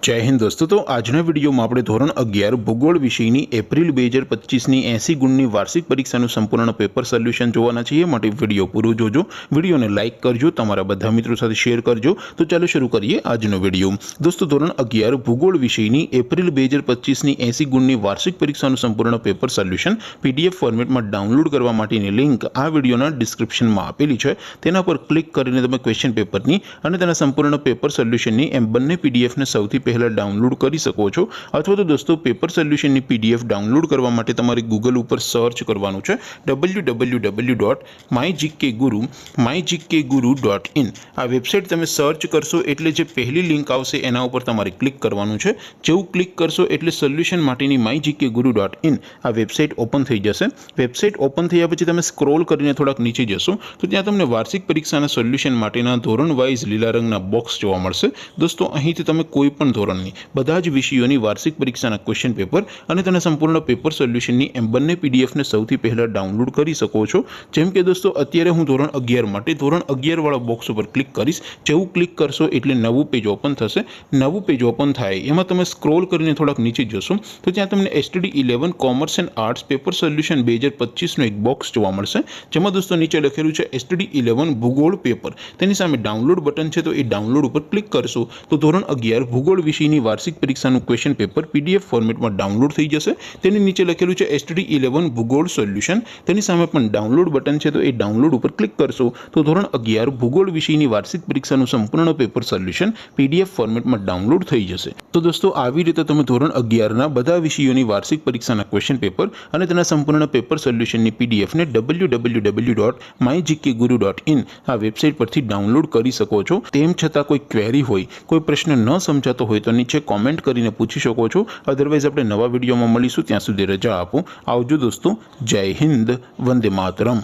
जय हिंद दोस्तों। तो आजना वीडियो में આપણે ધોરણ 11 ભૂગોળ વિષયની એપ્રિલ 2025 ની 80 ગુણની વાર્ષિક પરીક્ષાનું સંપૂર્ણ પેપર સોલ્યુશન જોવાના છીએ। માટે વિડિયો પૂરો જોજો, વિડિયોને લાઈક કરજો, તમારા બધા મિત્રો સાથે શેર કરજો। તો ચાલો શરૂ કરીએ આજનો વિડિયો। દોસ્તો ધોરણ 11 ભૂગોળ વિષયની એપ્રિલ 2025 ની 80 ગુણની વાર્ષિક પરીક્ષાનું સંપૂર્ણ પેપર સોલ્યુશન પીડીએફ ફોર્મેટમાં ડાઉનલોડ કરવા માટેની લિંક આ વિડિયોના ડિસ્ક્રિપ્શનમાં આપેલી છે। તેના પર ક્લિક કરીને તમે ક્વેશ્ચન પેપરની અને તેના સંપૂર્ણ પેપર સોલ્યુશનની એમ બંને પીડીએફને સૌથી पहला डाउनलॉड कर सको छो। अथवा तो दोस्तों पेपर सोल्यूशन की पीडीएफ डाउनलॉड करवा माटे तमारे गूगल पर सर्च करवानुं छे www.mygkguru.in। आ वेबसाइट तमे सर्च करशो एटले जे पहली लिंक आवशे एना उपर तमारे क्लिक करवानुं छे। जेवुं क्लिक करशो एटले सोल्यूशन माटेनी mygkguru.in आ वेबसाइट ओपन थई जशे। वेबसाइट ओपन थया पछी तमे स्क्रॉल करीने थोड़ाक नीचे जशो तो त्यां तमने वार्षिक परीक्षाना सोल्यूशन माटेना धोरण वाइज लीला रंगना बॉक्स जोवा मळशे। दोस्तों અહીંથી તમે કોઈ પણ ધોરણની બધા જ વિષયોની વાર્ષિક પરીક્ષાના ક્વેશ્ચન પેપર અને તેના સંપૂર્ણ પેપર સોલ્યુશનની એમ બંને પીડીએફને સૌથી પહેલા ડાઉનલોડ કરી શકો છો। જેમ કે દોસ્તો અત્યારે હું ધોરણ 11 માટે ધોરણ 11 વાળા બોક્સ ઉપર ક્લિક કરીશ। જેવું ક્લિક કરશો એટલે નવું પેજ ઓપન થશે। નવું પેજ ઓપન થાય એમાં તમે સ્ક્રોલ કરીને થોડાક નીચે જશો તો ત્યાં તમને STD 11 commerce and arts paper solution 2025 નો એક બોક્સ જોવા મળશે। જેમાં દોસ્તો નીચે લખેલું છે STD 11 ભૂગોળ પેપર। તેની સામે ડાઉનલોડ બટન છે તો એ ડાઉનલોડ ઉપર ક્લિક કરશો તો ધોરણ 11 ભૂગોળ વિષયની વાર્ષિક પરીક્ષાનું ક્વેશ્ચન પેપર પીડીએફ ફોર્મેટમાં ડાઉનલોડ થઈ જશે। તેની નીચે લખેલું છે STD 11 ભૂગોળ સોલ્યુશન। તેની સામે પણ ડાઉનલોડ બટન છે તો એ ડાઉનલોડ ઉપર ક્લિક કરશો તો ધોરણ 11 ભૂગોળ વિષયની વાર્ષિક પરીક્ષાનું સંપૂર્ણ પેપર સોલ્યુશન પીડીએફ ફોર્મેટમાં ડાઉનલોડ થઈ જશે। તો દોસ્તો આવી રીતે તમે ધોરણ 11 ના બધા વિષયોની વાર્ષિક પરીક્ષાના ક્વેશ્ચન પેપર અને તેના સંપૂર્ણ પેપર સોલ્યુશનની પીડીએફને www.mygkguru.in આ વેબસાઇટ પરથી ડાઉનલોડ કરી શકો છો। તેમ છતાં કોઈ ક્વેરી હોય, કોઈ પ્રશ્ન ન સમજાતો હોય તો નીચે कॉमेंट करीने पूछी सको छो। अदरवाइज अपने नवा वीडियो में मळीशुं, त्यां सुधी रजा आपो। आवजो दोस्तों। जय हिंद, वंदे मातरम।